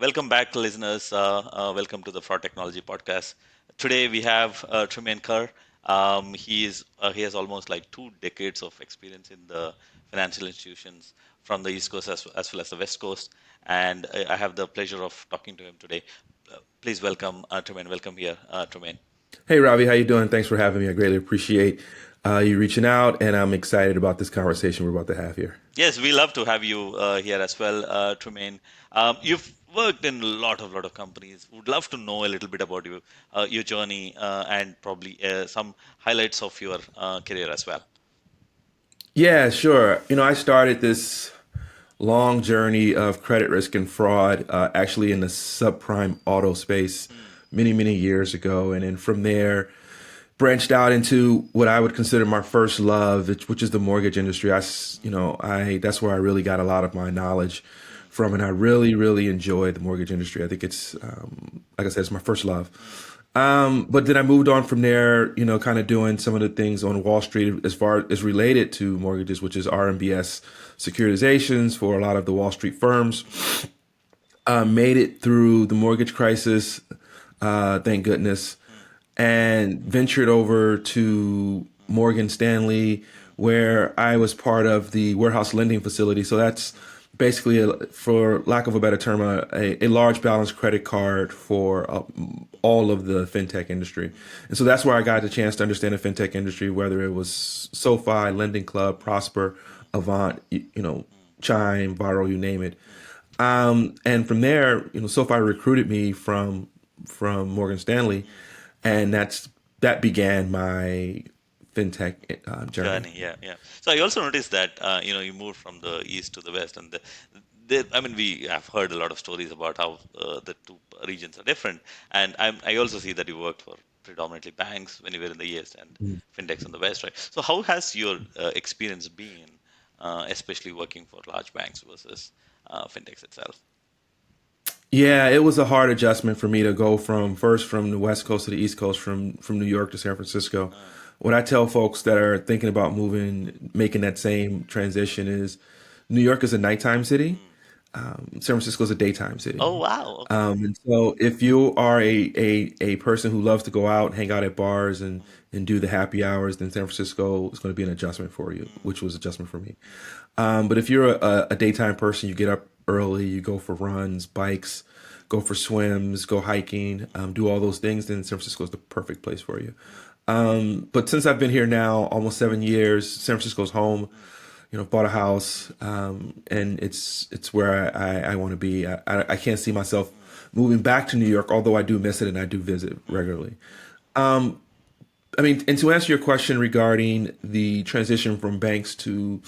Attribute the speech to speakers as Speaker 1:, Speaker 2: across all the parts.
Speaker 1: Welcome back, listeners. Welcome to the Fraud Technology Podcast. Today we have Tremayne Carr. He has almost like 2 decades of experience in the financial institutions from the East Coast as well as the West Coast, and I have the pleasure of talking to him today. Please welcome Tremayne. Welcome here, Tremayne.
Speaker 2: Hey, Ravi, how you doing? Thanks for having me. I greatly appreciate you reaching out, and I'm excited about this conversation we're about to have here.
Speaker 1: Yes, we love to have you here as well, Tremaine. You've worked in a lot of companies. Would love to know a little bit about you, your journey, and probably some highlights of your career as well.
Speaker 2: Yeah, sure. I started this long journey of credit risk and fraud actually in the subprime auto space
Speaker 1: Mm,
Speaker 2: many, many years ago. And then from there, branched out into what I would consider my first love, which is the mortgage industry. That's where I really got a lot of my knowledge
Speaker 1: mm,
Speaker 2: from, and I really, really enjoy the mortgage industry. I think it's, like I said, it's my first love.
Speaker 1: mm,
Speaker 2: But then I moved on from there, kind of doing some of the things on Wall Street as far as related to mortgages, which is RMBS securitizations for a lot of the Wall Street firms.
Speaker 1: mm,
Speaker 2: Made it through the mortgage crisis, thank goodness,
Speaker 1: mm,
Speaker 2: and ventured over to Morgan Stanley,
Speaker 1: mm,
Speaker 2: where I was part of the warehouse lending facility. So that's basically, for lack of a better term, a large balance credit card for all of the fintech industry.
Speaker 1: mm,
Speaker 2: And so that's where I got the chance to understand the fintech industry, whether it was SoFi, Lending Club, Prosper, Avant, Chime, Varo, you name it.
Speaker 1: mm,
Speaker 2: And from there, SoFi recruited me from Morgan Stanley,
Speaker 1: mm.
Speaker 2: and that began my fintech journey.
Speaker 1: Journey, yeah, yeah. So I also noticed that you moved from the east to the west, and I mean, we have heard a lot of stories about how the two regions are different, and I also see that you worked for predominantly banks when you were in the east and fintechs in the west, right? So how has your experience been, especially working for large banks versus fintechs itself?
Speaker 2: Yeah, it was a hard adjustment for me to go from the West Coast to the East Coast, from New York to San Francisco.
Speaker 1: Uh,
Speaker 2: What I tell folks that are thinking about moving, making that same transition is New York is a nighttime city.
Speaker 1: mm.
Speaker 2: San Francisco is a daytime city.
Speaker 1: Oh wow, okay.
Speaker 2: And so if you are a person who loves to go out, hang out at bars
Speaker 1: Mm,
Speaker 2: and do the happy hours, then San Francisco is going to be an adjustment for you,
Speaker 1: mm,
Speaker 2: which was adjustment for me.
Speaker 1: mm,
Speaker 2: But if you're a daytime person, you get up early, you go for runs, bikes, go for swims, go hiking, do all those things, then San Francisco is the perfect place for you.
Speaker 1: mm,
Speaker 2: But since I've been here now almost 7 years, San Francisco's home.
Speaker 1: mm,
Speaker 2: Bought a house, and it's where I want to be. I can't see myself
Speaker 1: mm,
Speaker 2: moving back to New York, although I do miss it and I do visit
Speaker 1: mm,
Speaker 2: regularly. I mean, and to answer your question regarding the transition from banks to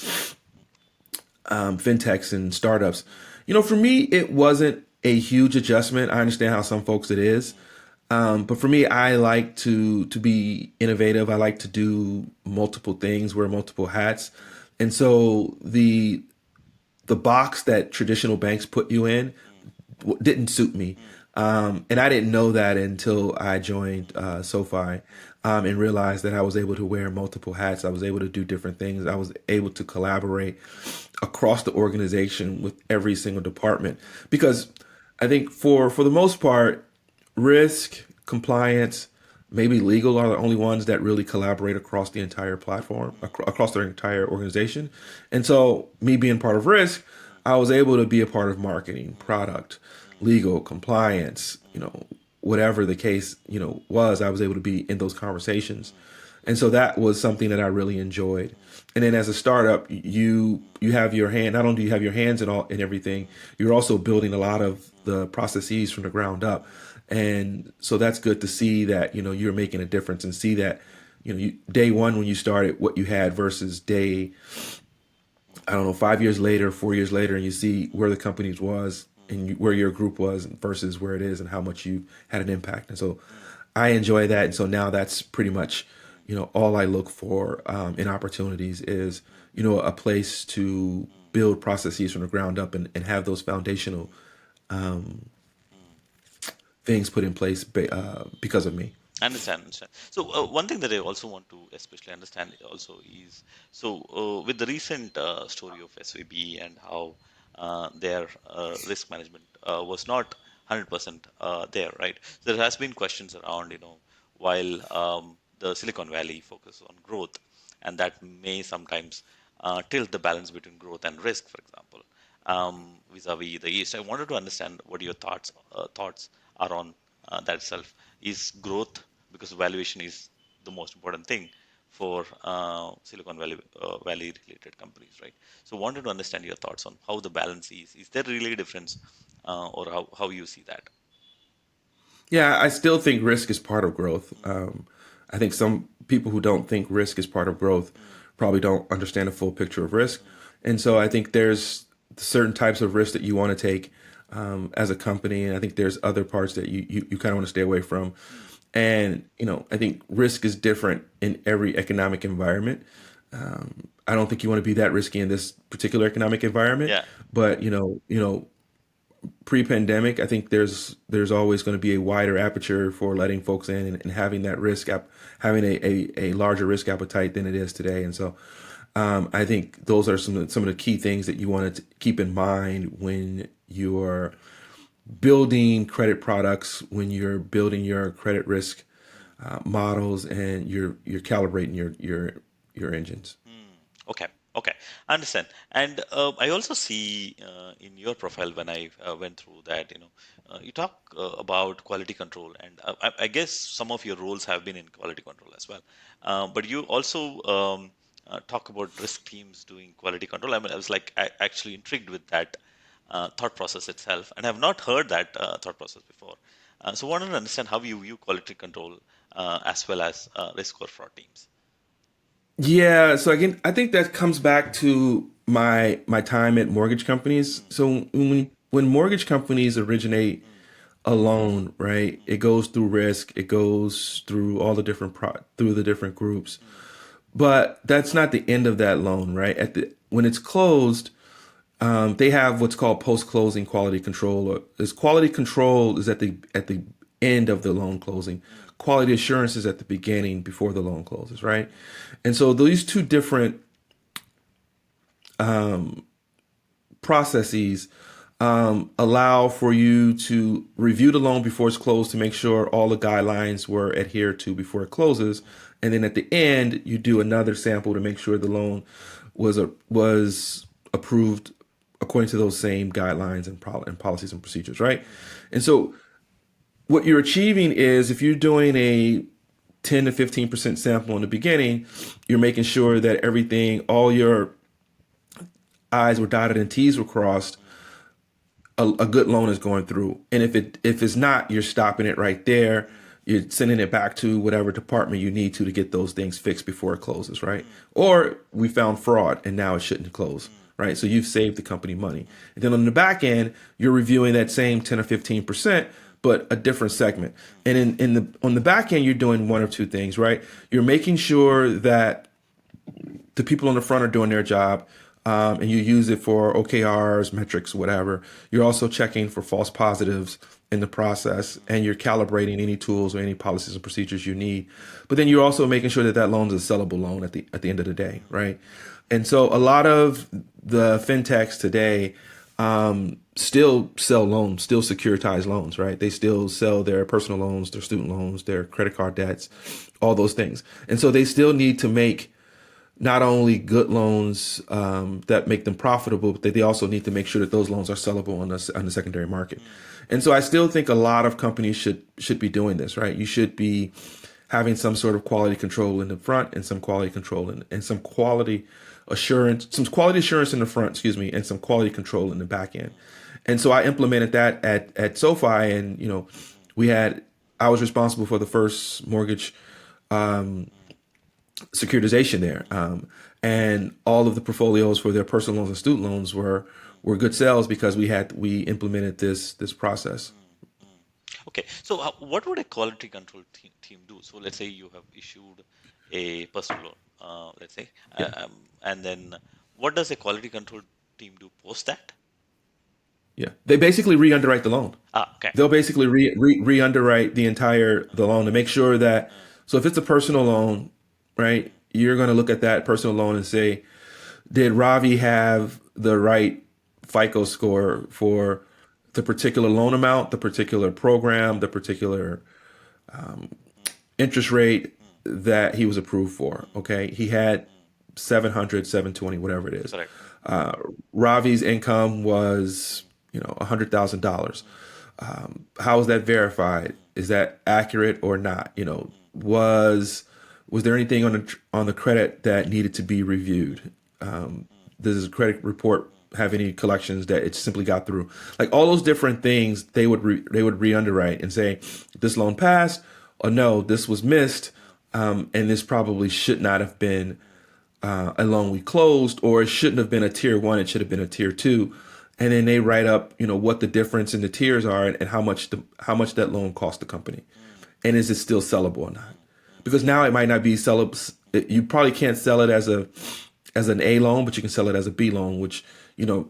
Speaker 2: fintechs and startups,
Speaker 1: mm,
Speaker 2: for me, it wasn't a huge adjustment. I understand how some folks it is.
Speaker 1: mm,
Speaker 2: But for me, I like to be innovative. I like to do multiple things, wear multiple hats,
Speaker 1: mm,
Speaker 2: and so the box that traditional banks put you in
Speaker 1: mm,
Speaker 2: didn't suit me.
Speaker 1: mm,
Speaker 2: And I didn't know that until I joined
Speaker 1: mm,
Speaker 2: SoFi, and realized that I was able to wear multiple hats. I was able to do different things. I was able to collaborate across the organization with every single department, because I think for the most part, risk, compliance, maybe legal are the only ones that really collaborate across the entire platform,
Speaker 1: mm,
Speaker 2: across their entire organization. And so, me being part of risk,
Speaker 1: mm,
Speaker 2: I was able to be a part of marketing, product,
Speaker 1: mm,
Speaker 2: legal, compliance, whatever the case, was, I was able to be in those conversations.
Speaker 1: mm,
Speaker 2: And so that was something that I really enjoyed.
Speaker 1: mm,
Speaker 2: And then as a startup,
Speaker 1: mm,
Speaker 2: you have your hand, not only do you have your hands in everything,
Speaker 1: mm,
Speaker 2: you're also building a lot of
Speaker 1: mm,
Speaker 2: the processes from the ground up.
Speaker 1: mm,
Speaker 2: And so that's good to see that, you're making a difference, and see that, day one when you started, what you had versus day, I don't know, 5 years later, 4 years later, and you see where the company was,
Speaker 1: mm,
Speaker 2: and where your group was versus where it is, and how much you had an impact. And so
Speaker 1: mm,
Speaker 2: I enjoy that. And so now that's pretty much,
Speaker 1: mm,
Speaker 2: all I look for in opportunities is,
Speaker 1: mm,
Speaker 2: a place to
Speaker 1: mm,
Speaker 2: build processes from the ground up, and have those foundational
Speaker 1: mm,
Speaker 2: things put in place
Speaker 1: mm.
Speaker 2: because of me.
Speaker 1: Understand, understand. So one thing that I also want to especially understand also is so with the recent story of SVB and how their risk management was not 100% there, right? So there has been questions around, while the Silicon Valley focus on growth, and that may sometimes tilt the balance between growth and risk, for example, vis-a-vis the East. I wanted to understand what your thoughts are on that itself. Is growth, because valuation is the most important thing for Silicon Valley related companies, right? So wanted to understand your thoughts on how the balance is. Is there really a difference, or how you see that?
Speaker 2: Yeah, I still think risk is part of growth. I think some people who don't think risk is part of growth
Speaker 1: Mm,
Speaker 2: probably don't understand the full picture of risk.
Speaker 1: mm,
Speaker 2: And so I think there's certain types of risk that you want to take as a company, and I think there's other parts that you kind of want to stay away from.
Speaker 1: mm,
Speaker 2: And I think risk is different in every economic environment.
Speaker 1: mm.
Speaker 2: I don't think you want to be that risky in this particular economic environment,
Speaker 1: Yeah.
Speaker 2: but pre-pandemic, I think there's always going to be a wider aperture for letting folks in and having that having a larger risk appetite than it is today. And so I think those are some of the key things that you want to keep in mind when you're building credit products, when you're building your credit risk
Speaker 1: Mm,
Speaker 2: models, and you're calibrating your engines.
Speaker 1: mm. Okay. Okay. I understand. And I also see in your profile, when I went through that, you talk about quality control, and I guess some of your roles have been in quality control as well. But you also talk about risk teams doing quality control. I mean, I was like actually intrigued with that thought process itself, and I've not heard that thought process before. So, wanted to understand how you view quality control as well as risk or fraud teams.
Speaker 2: Yeah, so again, I think that comes back to my time at mortgage companies.
Speaker 1: Mm,
Speaker 2: So when mortgage companies originate
Speaker 1: mm,
Speaker 2: a loan, right,
Speaker 1: mm,
Speaker 2: it goes through risk, it goes through all the through the different groups.
Speaker 1: mm,
Speaker 2: But that's not the end of that loan, right? At the when it's closed, they have what's called post-closing quality control. Or this quality control is at the end of the loan closing.
Speaker 1: mm,
Speaker 2: Quality assurance is at the beginning before the loan closes,
Speaker 1: mm,
Speaker 2: right? And so these two different processes allow for you to review the loan before it's closed to make sure all the guidelines were adhered to before it closes, and then at the end you do another sample to make sure the loan was approved according to those same guidelines and policies and procedures, right?
Speaker 1: mm,
Speaker 2: And so what you're achieving is if you're doing a 10 to 15% sample in the beginning, you're making sure that all your I's were dotted and T's were crossed,
Speaker 1: mm,
Speaker 2: a good loan is going through. And if it's not, you're stopping it right there.
Speaker 1: mm,
Speaker 2: You're sending it back to whatever department you need to get those things fixed before it closes, right?
Speaker 1: mm,
Speaker 2: Or we found fraud and now it shouldn't close,
Speaker 1: mm,
Speaker 2: right? So you've saved the company money.
Speaker 1: mm,
Speaker 2: And then on the back end, you're reviewing that same 10 or 15%,
Speaker 1: mm,
Speaker 2: but a different segment.
Speaker 1: mm,
Speaker 2: And in the on the back end, you're doing one of two things, right? You're making sure that the people on the front are doing their job, and you use it for OKRs, metrics, whatever. You're also checking for false positives in the process,
Speaker 1: mm,
Speaker 2: and you're calibrating any tools or any policies and procedures you need. But then you're also making sure that that loan is a sellable loan at the end of the day, right? And so a lot of the fintechs today still sell loans, still securitize loans, right? They still sell their personal loans, their student loans, their credit card debts, all those things. And so they still need to make not only good loans that make them profitable, but they also need to make sure that those loans are sellable on the secondary market.
Speaker 1: mm,
Speaker 2: And so I still think a lot of companies should be doing this, right? You should be having some sort of quality control in the front and some quality control and some quality assurance in the front, excuse me, and some quality control in the back end. And so I implemented that at SoFi, and we had I was responsible for the first mortgage securitization there. And all of the portfolios for their personal loans and student loans were good sales because we implemented this process.
Speaker 1: mm, mm. Okay, so what would a quality control team do? So let's say you have issued a personal loan, let's say,
Speaker 2: Yeah,
Speaker 1: and then what does a quality control team do post that?
Speaker 2: yeah. They basically re-underwrite the loan.
Speaker 1: Ah, okay.
Speaker 2: They'll basically re-underwrite the loan to make sure that,
Speaker 1: Uh,
Speaker 2: so if it's a personal loan, right, you're going to look at that personal loan and say, did Ravi have the right FICO score for the particular loan amount, the particular program, the particular interest rate
Speaker 1: mm,
Speaker 2: that he was approved for.
Speaker 1: mm,
Speaker 2: Okay. He had
Speaker 1: mm.
Speaker 2: 700, 720, whatever it is.
Speaker 1: Correct.
Speaker 2: Uh, Ravi's income was,
Speaker 1: Mm,
Speaker 2: $100,000.
Speaker 1: mm,
Speaker 2: How is that verified?
Speaker 1: mm,
Speaker 2: Is that accurate or not?
Speaker 1: mm,
Speaker 2: Was there anything on the credit that needed to be reviewed?
Speaker 1: mm,
Speaker 2: Does his credit report
Speaker 1: mm,
Speaker 2: have any collections that it simply got through? Like all those different things, they would re-underwrite and say this loan passed, or no, this was missed,
Speaker 1: mm,
Speaker 2: and this probably should not have been
Speaker 1: mm,
Speaker 2: a loan we closed, or it shouldn't have been a tier one. It should have been a tier two. And then they write up, what the difference in the tiers are, and how much that loan cost the company,
Speaker 1: mm,
Speaker 2: and is it still sellable or not?
Speaker 1: mm, mm.
Speaker 2: Because now it might not be sellable. You probably can't sell it as an A loan, but you can sell it as a B loan, which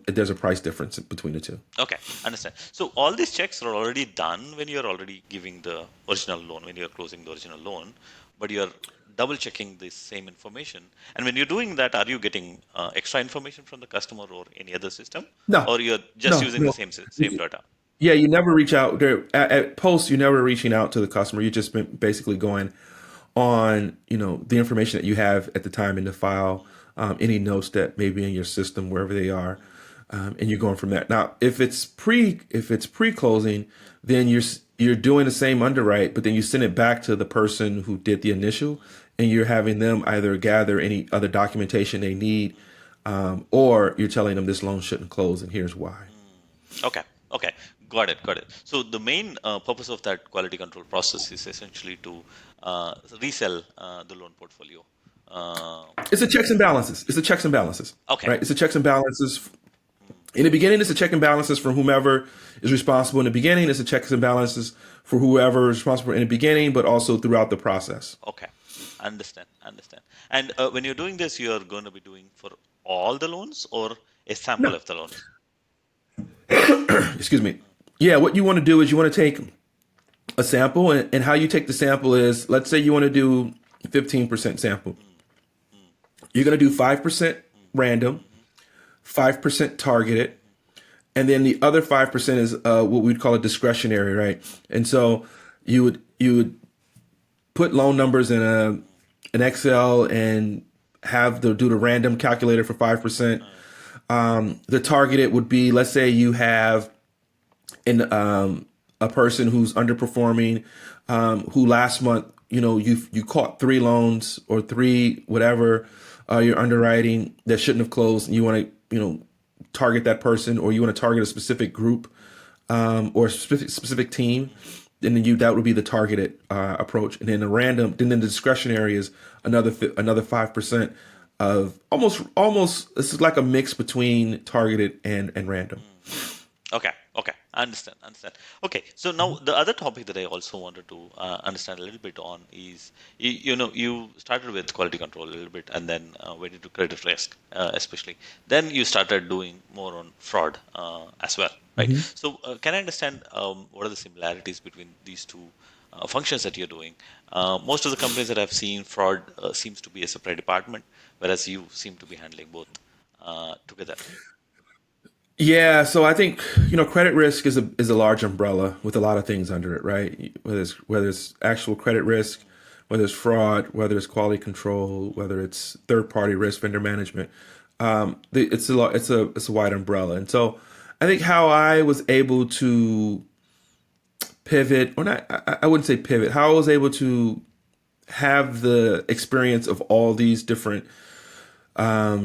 Speaker 2: there's a price difference between the two.
Speaker 1: Okay, understand. So all these checks are already done when you're already giving the original loan, when you're closing the original loan, but you're double checking the same information. And when you're doing that, are you getting extra information from the customer or any other system,
Speaker 2: No,
Speaker 1: or you're just
Speaker 2: no,
Speaker 1: using the
Speaker 2: no.
Speaker 1: same data?
Speaker 2: Yeah, you never reach out there at post. You're never reaching out to the customer. You're just basically going on, the information that you have at the time in the file,
Speaker 1: Mm,
Speaker 2: any notes that may be in your system, wherever they are,
Speaker 1: mm,
Speaker 2: and you're going from that. Now, if it's pre closing,
Speaker 1: mm,
Speaker 2: then you're doing the same underwrite, but then you send it back to the person who did the initial,
Speaker 1: mm,
Speaker 2: and you're having them either gather any other documentation they need,
Speaker 1: mm,
Speaker 2: or you're telling them this loan shouldn't close, and here's why.
Speaker 1: Okay, okay, got it. So the main purpose of that quality control process is essentially to resell the loan portfolio. Uh,
Speaker 2: It's a checks and balances. It's a checks and balances,
Speaker 1: okay.
Speaker 2: right? It's a checks and balances.
Speaker 1: Mm,
Speaker 2: In the beginning, it's a check and balances for whomever is responsible in the beginning. It's a checks and balances for whoever is responsible in the beginning, but also throughout the process.
Speaker 1: okay, understand. And when you're doing this, you're going to be doing for all the loans or a sample
Speaker 2: No,
Speaker 1: of the loans?
Speaker 2: excuse me. Yeah, what you want to do is you want to take a sample, and how you take the sample is, let's say you want to do 15% sample.
Speaker 1: Mm, mm,
Speaker 2: You're going to do 5%
Speaker 1: mm,
Speaker 2: random,
Speaker 1: mhm,
Speaker 2: 5% targeted,
Speaker 1: mhm,
Speaker 2: and then the other 5% is what we'd call a discretionary, right? And so you would put loan numbers in
Speaker 1: mm,
Speaker 2: an Excel and do the random calculator for 5%.
Speaker 1: uh,
Speaker 2: The targeted would be, let's say you have a person who's underperforming, who last month, you caught three loans or three whatever you're underwriting that shouldn't have closed, and you want to target that person, or you want to target a specific group, or a specific team.
Speaker 1: mhm,
Speaker 2: And then that would be the targeted approach, and then then the discretionary is another 5%
Speaker 1: mm,
Speaker 2: of almost this is like a mix between targeted and random.
Speaker 1: mm. Okay, understand. Okay, so now the other topic that I also wanted to understand a little bit on is you started with quality control a little bit and then went into credit risk, especially. Then you started doing more on fraud as well, right?
Speaker 2: Mhm.
Speaker 1: So can I understand what are the similarities between these two functions that you're doing? Most of the companies that I've seen, fraud seems to be a separate department, whereas you seem to be handling both together.
Speaker 2: Yeah, so I think credit risk is a large umbrella with a lot of things under it, right? Whether it's actual credit risk, whether it's fraud, whether it's quality control, whether it's third party risk, vendor management. It's a wide umbrella, and so I think how I was able to pivot, or not, I wouldn't say pivot. How I was able to have the experience of all these different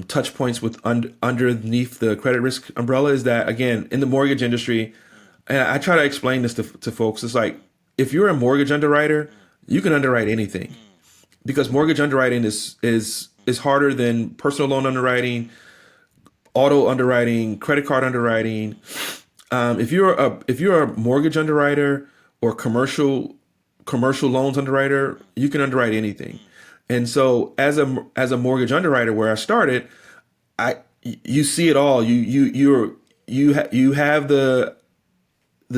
Speaker 2: touch points underneath the credit risk umbrella is that, again, in the mortgage industry,
Speaker 1: Mm,
Speaker 2: and I try to explain this to folks. It's like,
Speaker 1: mm,
Speaker 2: if you're a mortgage underwriter,
Speaker 1: mm,
Speaker 2: you can underwrite anything,
Speaker 1: mm,
Speaker 2: because mortgage underwriting is harder than personal loan underwriting,
Speaker 1: mm,
Speaker 2: auto underwriting, credit card underwriting.
Speaker 1: mm,
Speaker 2: If you're a mortgage underwriter or commercial loans underwriter,
Speaker 1: mm,
Speaker 2: you can underwrite anything.
Speaker 1: mm,
Speaker 2: And so as a mortgage underwriter where I started, I you see it all. You have the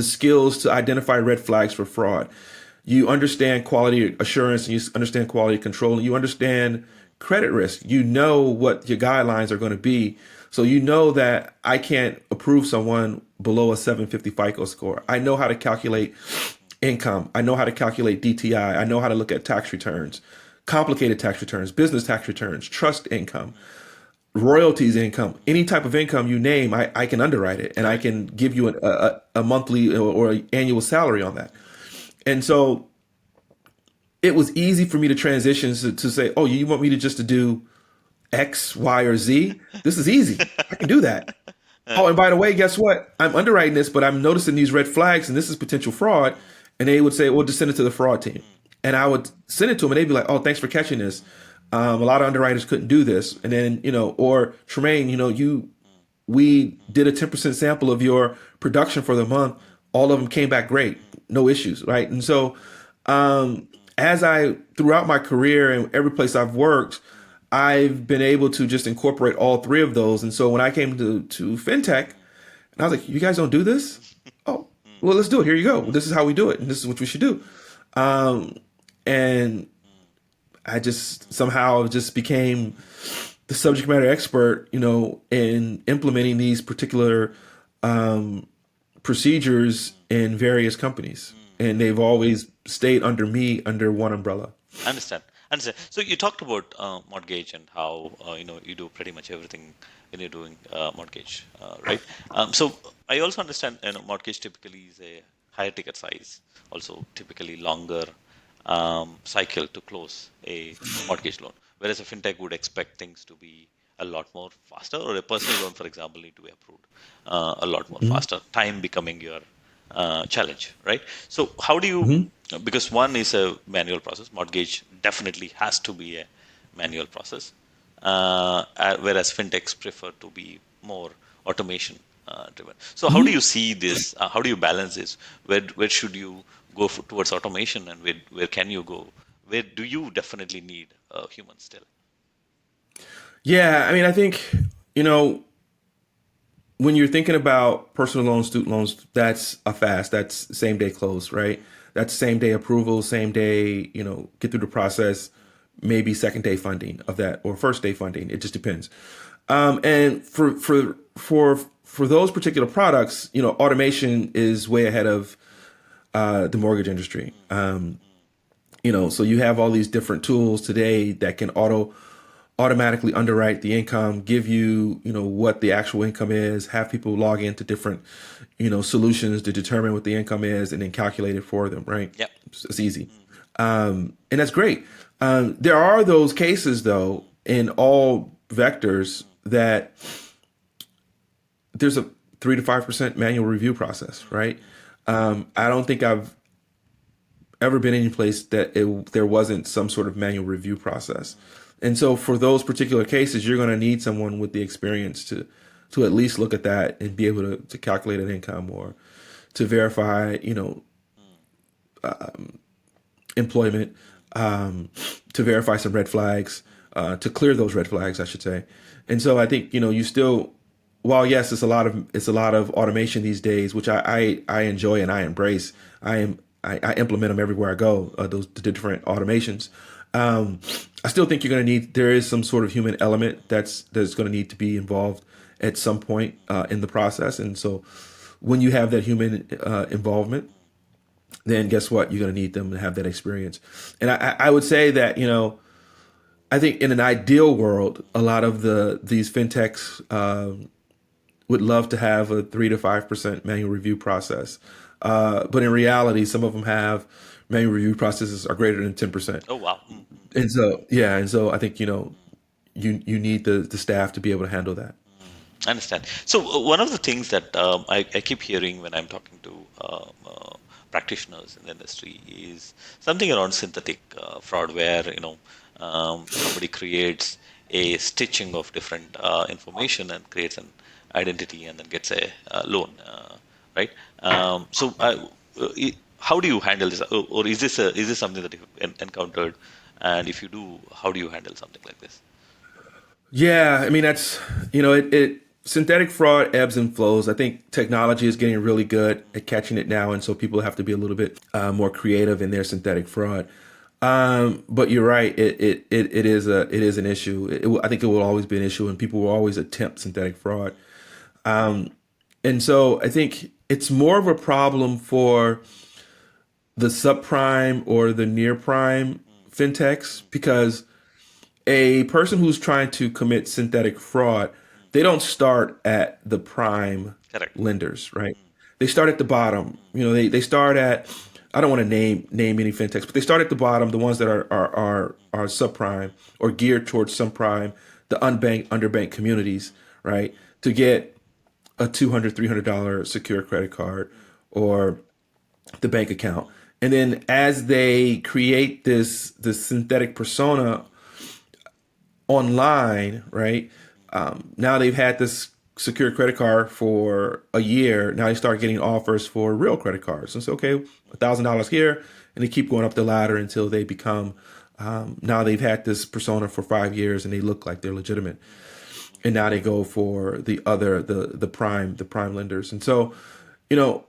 Speaker 2: skills to identify red flags for fraud. You understand quality assurance, and you understand quality control, and you understand
Speaker 1: mm,
Speaker 2: credit risk. You know what your guidelines are going to be, So you know that I can't approve someone below a 750 FICO score. I know how to calculate income. I know how to calculate DTI. I know how to look at tax returns, complicated tax returns, business tax returns, trust income, royalties income, any type of income you name, I can underwrite it and I
Speaker 1: Correct.
Speaker 2: can give you a monthly or annual salary on that. And so it was easy for me to transition to say, oh, you want me to just to do X, Y, or Z? This is easy. I can do that. Oh, and by the way, guess what? I'm underwriting this, but I'm noticing these red flags, and this is potential fraud. And they would say, "Well, just send it to the fraud team." And I would send it to them, and they'd be like, "Oh, thanks for catching this. A lot of underwriters couldn't do this." And then, or Tremaine, we did a 10% sample of your production for the month. All of them came back great, no issues, right? And so, as I throughout my career and every place I've worked, I've been able to just incorporate all three of those. And so when I came to fintech, and I was like, "You guys don't do this? Oh, well, let's do it. Here you go. This is how we do it, and this is what we should do." And I just somehow just became the subject matter expert, in implementing these particular procedures in various companies, and they've always stayed under me under one umbrella.
Speaker 1: Understand. Understand. So you talked about mortgage and how you do pretty much everything when you're doing mortgage, right? So I also understand mortgage typically is a higher ticket size, also typically longer cycle to close a mortgage loan, whereas a fintech would expect things to be a lot more faster, or a personal loan, for example, need to be approved a lot more
Speaker 2: Mhm.
Speaker 1: faster. Time becoming your challenge, right? So how do you,
Speaker 2: Mhm.
Speaker 1: because one is a manual process, mortgage definitely has to be a manual process, whereas fintechs prefer to be more automation driven. So how do
Speaker 2: Mhm.
Speaker 1: you see this? How do you balance this? Where should you go towards automation, and where can you go? Where do you definitely need humans still?
Speaker 2: Yeah, I mean, I think, you know, when you're thinking about personal loans, student loans, that's a fast, that's same day close, right? That's same day approval, same day, get through the process, maybe second day funding of that or first day funding. It just depends. And for those particular products, automation is way ahead of the mortgage industry. So you have all these different tools today that can automatically underwrite the income, give you, what the actual income is, have people log into different, solutions to determine what the income is and then calculate it for them, right?
Speaker 1: Yep.
Speaker 2: It's easy. And that's great. There are those cases though in all vectors that there's a 3 to 5% manual review process, right? I don't think I've ever been any place that there wasn't some sort of manual review process. And so for those particular cases, you're going to need someone with the experience to at least look at that and be able to calculate an income or to verify, employment, to verify some red flags, to clear those red flags, I should say. And so I think, you still, while yes, it's a lot of automation these days, which I enjoy and I embrace. I implement them everywhere I go. The different automations. I still think there is some sort of human element that's going to need to be involved at some point in the process. And so when you have that human involvement, then guess what? You're going to need them to have that experience. And I would say that, I think in an ideal world, a lot of these fintechs would love to have a 3 to 5% manual review process. But in reality, some of them have manual review processes are greater than 10%.
Speaker 1: Oh wow.
Speaker 2: And so, yeah. And so I think, you need the staff to be able to handle that.
Speaker 1: I understand. So one of the things that I keep hearing when I'm talking to practitioners in the industry is something around synthetic fraud, where somebody creates a stitching of different information and creates an identity and then gets a loan, right? How do you handle this, or is this something that you've encountered? And if you do, how do you handle something like this?
Speaker 2: Yeah, I mean that's it synthetic fraud ebbs and flows. I think technology is getting really good at catching it now, and so people have to be a little bit more creative in their synthetic fraud. But you're right. It is an issue. I think it will always be an issue, and people will always attempt synthetic fraud. And so I think it's more of a problem for the subprime or the near prime
Speaker 1: Mm,
Speaker 2: fintechs
Speaker 1: mm,
Speaker 2: because a person who's trying to commit synthetic fraud,
Speaker 1: mm.
Speaker 2: they don't start at the prime
Speaker 1: Correct.
Speaker 2: lenders, right?
Speaker 1: Mm,
Speaker 2: They start at the bottom.
Speaker 1: mm,
Speaker 2: They start at, I don't want to name any fintechs, but they start at the bottom, the ones that are subprime or geared towards subprime, the unbanked, underbanked communities, right? To get a $200, $300 secure credit card or the bank account. And then as they create this synthetic persona online, right? Now they've had this secure credit card for a year. Now they start getting offers for real credit cards. And so, okay, $1,000 here, and they keep going up the ladder until they become. Now they've had this persona for 5 years, and they look like they're legitimate. And now they go for the prime lenders. And so, you know,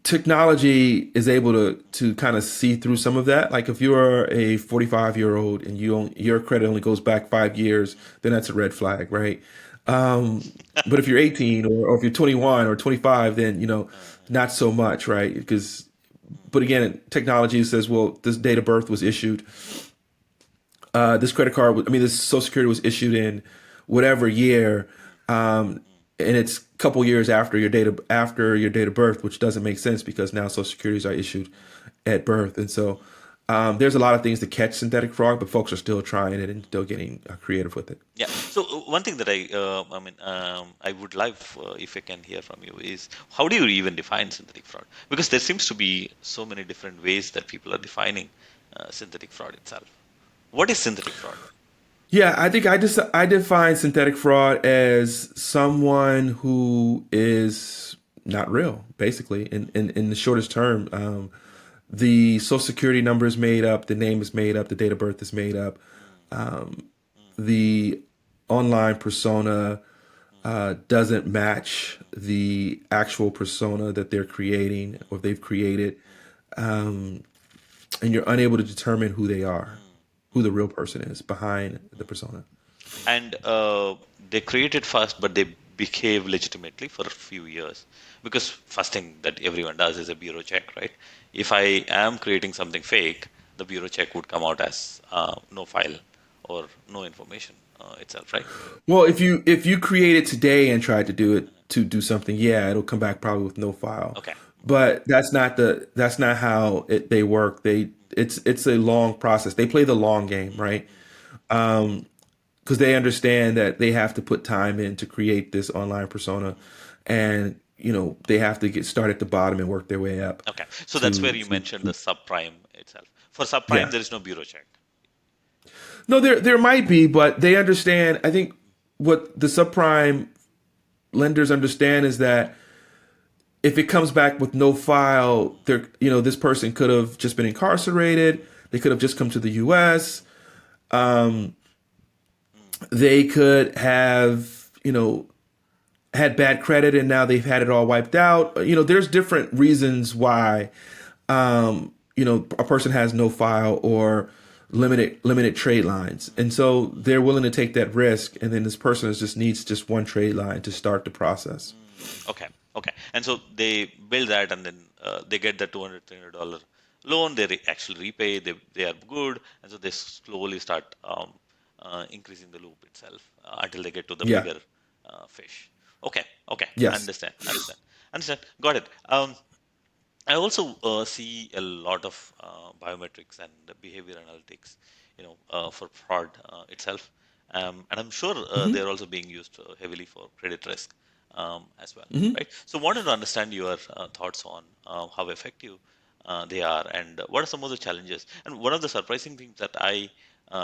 Speaker 2: technology is able to kind of see through some of that. Like if you're a 45-year-old and your credit only goes back 5 years, then that's a red flag, right? But if you're 18 or if you're 21 or 25, then not so much, right? Because but again, technology says, well, this date of birth was issued. This credit card, this Social Security was issued in whatever year, and it's a couple years after your date of birth, which doesn't make sense because now Social Securities are issued at birth, and so there's a lot of things to catch synthetic fraud, but folks are still trying it and still getting creative with it.
Speaker 1: Yeah. So one thing that I would like if I can hear from you is how do you even define synthetic fraud? Because there seems to be so many different ways that people are defining synthetic fraud itself. What is synthetic fraud?
Speaker 2: Yeah, I think I define synthetic fraud as someone who is not real, basically, in the shortest term. The social security number is made up, the name is made up, the date of birth is made up.
Speaker 1: Mm, mm,
Speaker 2: The online persona
Speaker 1: mm,
Speaker 2: doesn't match the actual persona that they're creating or they've created, and you're unable to determine who they are,
Speaker 1: mm,
Speaker 2: who
Speaker 1: mm,
Speaker 2: the real person is behind the
Speaker 1: mm.
Speaker 2: persona.
Speaker 1: And they created fast, but they behave legitimately for a few years. Because first thing that everyone does is a bureau check, right? If I am creating something fake, the bureau check would come out as no file or no information itself, right?
Speaker 2: Well, if you create it today and tried to do something, yeah, it'll come back probably with no file.
Speaker 1: Okay.
Speaker 2: But that's not how they work. It's a long process. They play the long game,
Speaker 1: Mm,
Speaker 2: right?
Speaker 1: mm,
Speaker 2: Because they understand that they have to put time in to create this online persona,
Speaker 1: mm.
Speaker 2: and they have to get start at the bottom and work their way up
Speaker 1: Okay. So that's where
Speaker 2: to
Speaker 1: you mentioned the subprime itself. For subprime,
Speaker 2: yeah.
Speaker 1: there is no bureau check.
Speaker 2: No, there might be, but they understand. I think what the subprime lenders understand is that if it comes back with no file, there, this person could have just been incarcerated. They could have just come to the U.S.
Speaker 1: Mm,
Speaker 2: They could have, had bad credit and now they've had it all wiped out. There's different reasons why, a person has no file or limited trade lines,
Speaker 1: mm,
Speaker 2: and so they're willing to take that risk. And then this person just needs just one trade line to start the process.
Speaker 1: Okay, okay. And so they build that, and then they get the $200, $300 loan. They actually repay. They are good, and so they slowly start increasing the loop itself until they get to the
Speaker 2: Yeah.
Speaker 1: bigger fish. Okay, okay.
Speaker 2: Yes.
Speaker 1: Understand. Got it. I also see a lot of biometrics and the behavior analytics, for fraud itself, and I'm sure they're also being used heavily for credit risk as well, right? So, wanted to understand your thoughts on how effective they are and what are some of the challenges. And one of the surprising things that I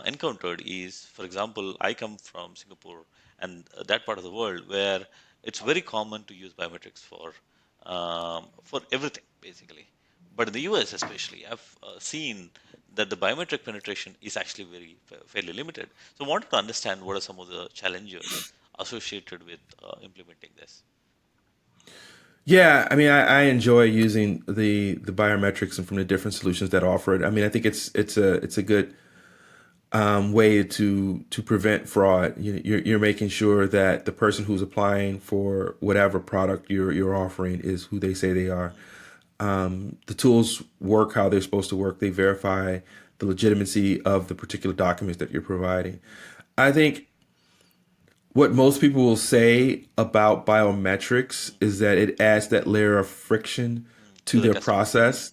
Speaker 1: encountered is, for example, I come from Singapore and that part of the world where it's very common to use biometrics for everything basically. But in the US especially, I've seen that the biometric penetration is actually fairly limited. So I wanted to understand what are some of the challenges associated with implementing this.
Speaker 2: Yeah, I mean, I enjoy using the biometrics and from the different solutions that offer it. I mean, I think it's a good way to prevent fraud. You're making sure that the person who's applying for whatever product you're offering is who they say they are. The tools work how they're supposed to work. They verify the legitimacy of the particular documents that you're providing. I think what most people will say about biometrics is that it adds that layer of friction to
Speaker 1: To the
Speaker 2: their
Speaker 1: customer.
Speaker 2: process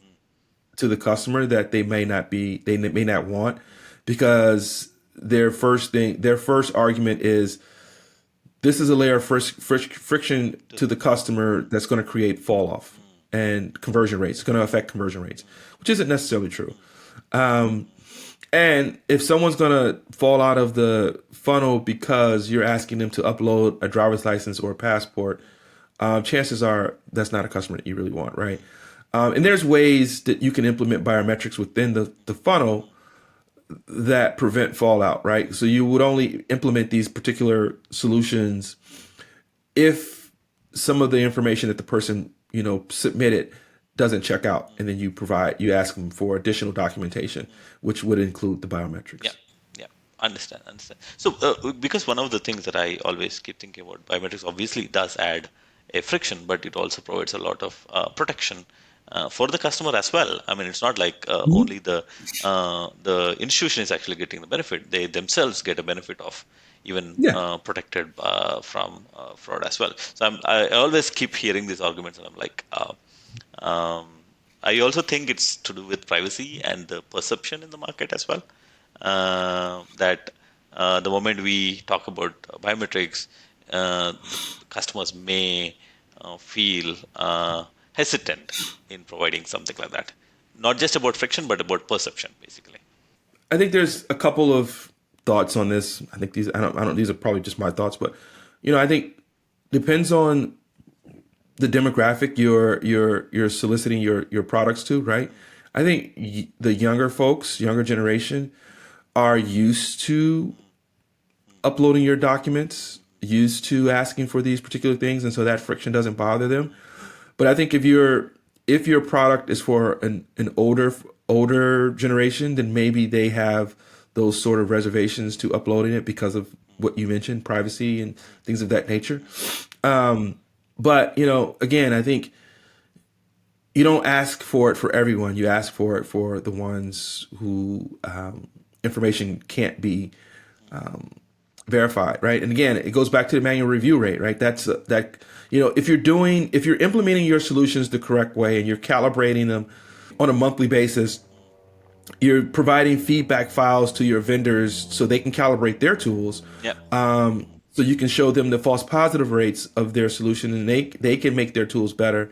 Speaker 2: to the customer that they may not want, because their first argument is this is a layer of friction
Speaker 1: To
Speaker 2: to the customer that's going to create fall off and conversion rates. It's going to affect conversion rates, which isn't necessarily true. And if someone's going to fall out of the funnel because you're asking them to upload a driver's license or a passport, chances are that's not a customer that you really want, right? And there's ways that you can implement biometrics within the funnel that prevent fallout, right? So you would only implement these particular solutions if some of the information that the person submitted doesn't check out, and then you ask them for additional documentation, which would include the
Speaker 1: Yeah,
Speaker 2: biometrics.
Speaker 1: yeah, understand, understand. So, because one of the things that I always keep thinking about biometrics obviously does add a friction, but it also provides a lot of protection for the customer as well. I mean, it's not like only the institution is actually getting the benefit; they themselves get a benefit of even
Speaker 2: Yeah.
Speaker 1: protected from fraud as well. So I always keep hearing these arguments, and I'm like, um, I also think it's to do with privacy and the perception in the market as well. That the moment we talk about biometrics, the customers may feel hesitant in providing something like that. Not just about friction, but about perception, basically.
Speaker 2: I think there's a couple of thoughts on this. I think I don't, these are probably just my thoughts, but I think depends on the demographic you're soliciting your products to, right? I think the younger folks, younger generation, are used to uploading your documents, used to asking for these particular things, and so that friction doesn't bother them. But I think if your product is for an older generation, then maybe they have those sort of reservations to uploading it because of what you mentioned, privacy and things of that nature. But again, I think you don't ask for it for everyone. You ask for it for the ones who information can't be verified, right? And again, it goes back to the manual review rate, right? That's that if you're implementing your solutions the correct way and you're calibrating them on a monthly basis, you're providing feedback files to your vendors so they can calibrate their tools.
Speaker 1: Yeah,
Speaker 2: So you can show them the false positive rates of their solution, and they can make their tools better.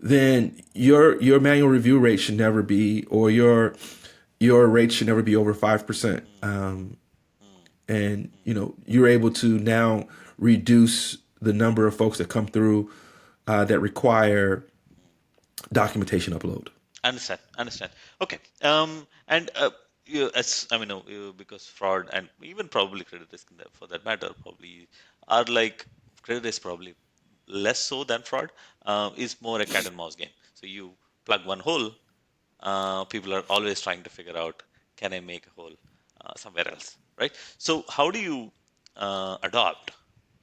Speaker 2: Then your manual review rate should never be, or your rate should never be over 5%. And you're able to now reduce the number of folks that come through that require documentation upload.
Speaker 1: understand, understand. Okay, and as I mean, because fraud and even probably credit risk in that, for that matter, probably are like credit risk probably less so than fraud, is more a cat and mouse game. So you plug one hole, people are always trying to figure out, can I make a hole somewhere else, right? So how do you adopt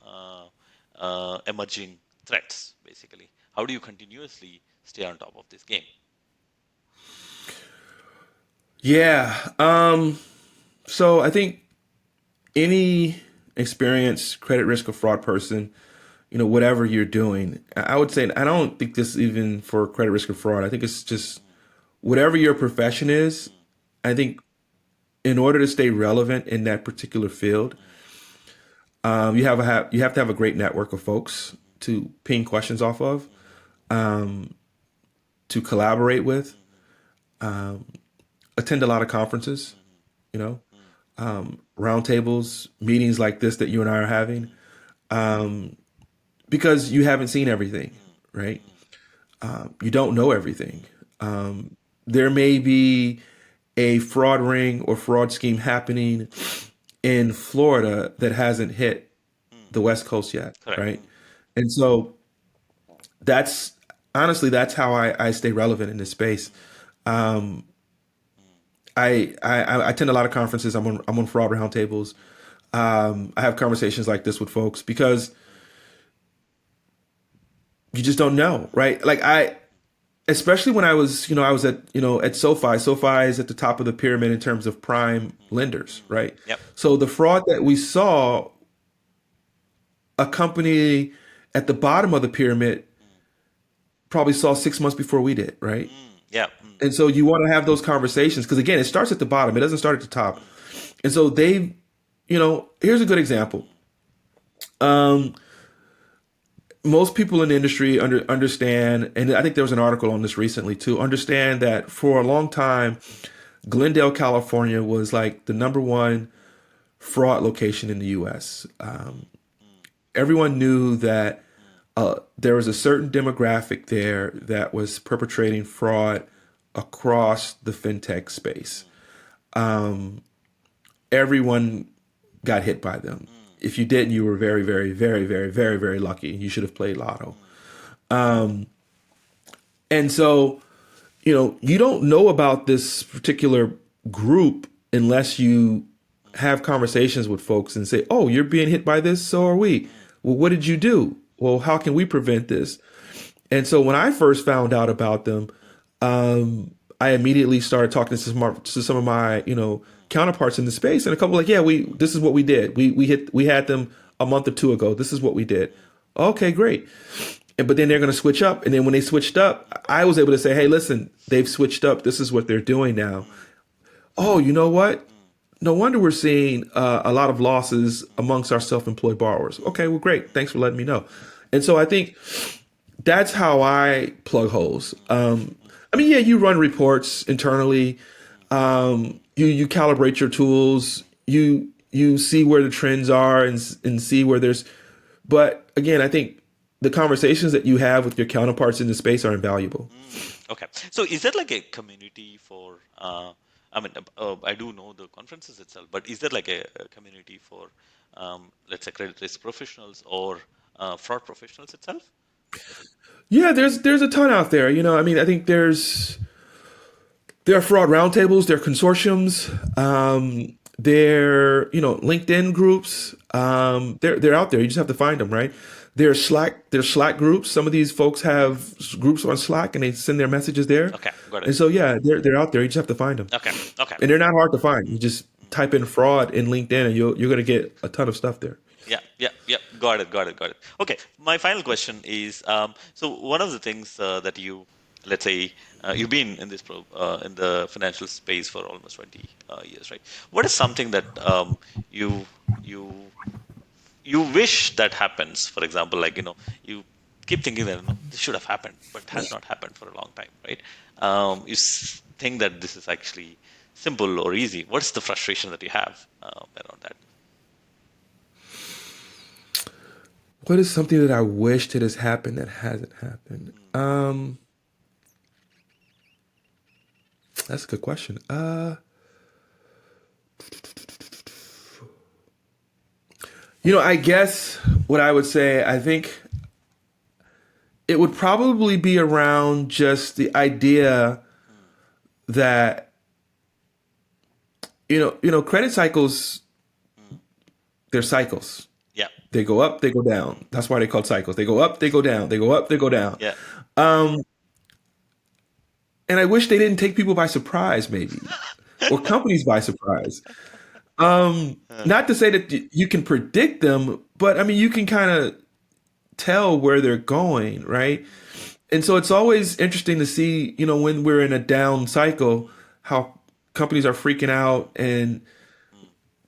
Speaker 1: uh, emerging threats, basically? How do you continuously stay on top of this game?
Speaker 2: Yeah. So I think any experienced credit risk or fraud person, whatever you're doing, I would say I don't think this even for credit risk or fraud. I think it's just whatever your profession is. I think in order to stay relevant in that particular field, you have to have a great network of folks to ping questions off of, to collaborate with, attend a lot of conferences, you know, roundtables, meetings like this that you and I are having, because you haven't seen everything, right? You don't know everything. There may be a fraud ring or fraud scheme happening in Florida that hasn't hit the West Coast yet,
Speaker 1: Correct.
Speaker 2: right? And so that's honestly that's how I stay relevant in this space. Um, I attend a lot of conferences. I'm on fraud roundtables. I have conversations like this with folks because you just don't know, right? Like especially when I was, I was at, at SoFi. SoFi is at the top of the pyramid in terms of prime lenders, right?
Speaker 1: Yep.
Speaker 2: So the fraud that we saw, a company at the bottom of the pyramid probably saw 6 months before we did, right?
Speaker 1: Yeah.
Speaker 2: And so you want to have those conversations because again, it starts at the bottom. It doesn't start at the top. And so here's a good example. Um, Most people in the industry understand, and I think there was an article on this recently too, understand that for a long time, Glendale, California was like the number one fraud location in the US. Everyone knew that there was a certain demographic there that was perpetrating fraud across the fintech space. Everyone got hit by them. If you didn't, you were very, very, very, very, very, very lucky. You should have played lotto. And so, you don't know about this particular group unless you have conversations with folks and say, "Oh, you're being hit by this, so are we." Well, what did you do? Well, how can we prevent this? And so when I first found out about them, I immediately started talking to some of my, counterparts in the space, and a couple like, yeah, this is what we did. We had them a month or two ago. This is what we did. Okay, great. But then they're going to switch up, and then when they switched up, I was able to say, hey, listen, they've switched up. This is what they're doing now. Oh, you know what? No wonder we're seeing a lot of losses amongst our self-employed borrowers. Okay, well, great. Thanks for letting me know. And so I think that's how I plug holes. I mean, yeah, you run reports internally. You calibrate your tools. You see where the trends are and see where there's. But again, I think the conversations that you have with your counterparts in the space are invaluable.
Speaker 1: Okay. So is there like a community for, I mean, I do know the conferences itself, but is there like a community for, let's say, credit risk professionals or fraud professionals itself?
Speaker 2: Yeah, there's a ton out there. I mean, I think there are fraud roundtables, there are consortiums, there LinkedIn groups. They're out there. You just have to find them, right? There's Slack groups. Some of these folks have groups on Slack and they send their messages there.
Speaker 1: Okay, got it.
Speaker 2: And so yeah, they're out there. You just have to find them,
Speaker 1: Okay, okay.
Speaker 2: and they're not hard to find. You just type in fraud in LinkedIn, and you're gonna get a ton of stuff there.
Speaker 1: Yeah, yeah, yeah. Got it, got it, got it. Okay, my final question is, so one of the things that let's say, you've been in in the financial space for almost 20 years, right? What is something that you you you wish that happens? For example, like you keep thinking that this should have happened, but has not happened for a long time, right? Think that this is actually simple or easy. What's the frustration that you have around that?
Speaker 2: What is something that I wish that has happened that hasn't happened? That's a good question. I guess what I would say, I think it would probably be around just the idea that credit cycles, they're cycles.
Speaker 1: Yeah,
Speaker 2: They go up, they go down. That's why they called cycles. They go up, they go down. They go up, they go down.
Speaker 1: yeah,
Speaker 2: And I wish they didn't take people by surprise, maybe, or companies by surprise. Not to say that you can predict them, but I mean, you can kind of tell where they're going, right? And so it's always interesting to see, when we're in a down cycle, how companies are freaking out and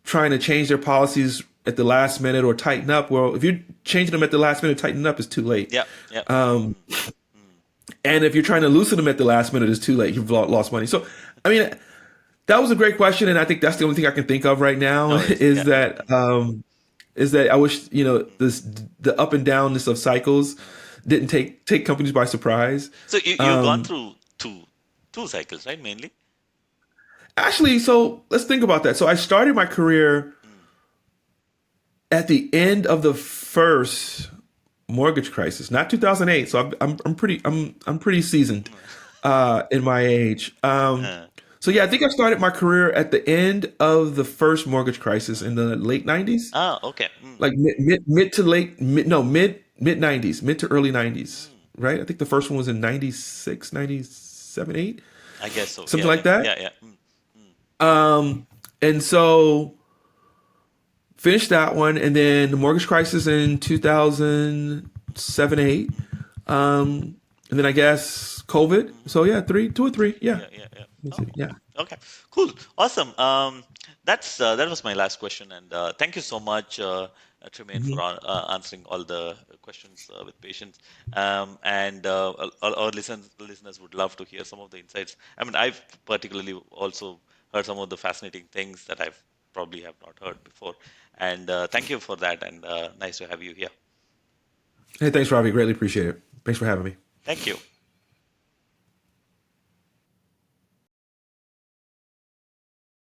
Speaker 2: trying to change their policies at the last minute or tighten up. Well, if you're changing them at the last minute, tighten up is too late.
Speaker 1: yeah, yeah.
Speaker 2: And if you're trying to loosen them at the last minute, it's too late. You've lost money. So, I mean, that was a great question, and I think that's the only thing I can think of right now
Speaker 1: No worries.
Speaker 2: is
Speaker 1: Yeah.
Speaker 2: that I wish the up and downness of cycles didn't take companies by surprise.
Speaker 1: So you've gone through two cycles, right? Mainly.
Speaker 2: Actually, so let's think about that. So I started my career at the end of the first mortgage crisis, not 2008. So I'm pretty seasoned in my age.
Speaker 1: Uh,
Speaker 2: So yeah, I think I started my career at the end of the first mortgage crisis in the late '90s,
Speaker 1: okay.
Speaker 2: like mid to late mid no mid '90s, mid to early '90s,
Speaker 1: Mm.
Speaker 2: right? I think the first one was in '96, '97, '8,
Speaker 1: I guess so.
Speaker 2: something
Speaker 1: Yeah,
Speaker 2: like
Speaker 1: yeah,
Speaker 2: that.
Speaker 1: yeah, yeah. Mm.
Speaker 2: And so finished that one, and then the mortgage crisis in 2007, 8.
Speaker 1: Mm.
Speaker 2: And then I guess COVID.
Speaker 1: Mm.
Speaker 2: So yeah, 2 or 3. Yeah.
Speaker 1: Yeah, yeah, yeah.
Speaker 2: Let's see.
Speaker 1: Okay.
Speaker 2: Yeah.
Speaker 1: Okay. Cool. Awesome. That was my last question, and thank you so much, Tremaine, for
Speaker 2: Mhm.
Speaker 1: answering all the questions with patience. And all our listeners would love to hear some of the insights. I mean, I've particularly also heard some of the fascinating things that I've probably have not heard before. And thank you for that. And nice to have you here.
Speaker 2: Hey, thanks, Ravi. Greatly appreciate it. Thanks for having me.
Speaker 1: Thank you.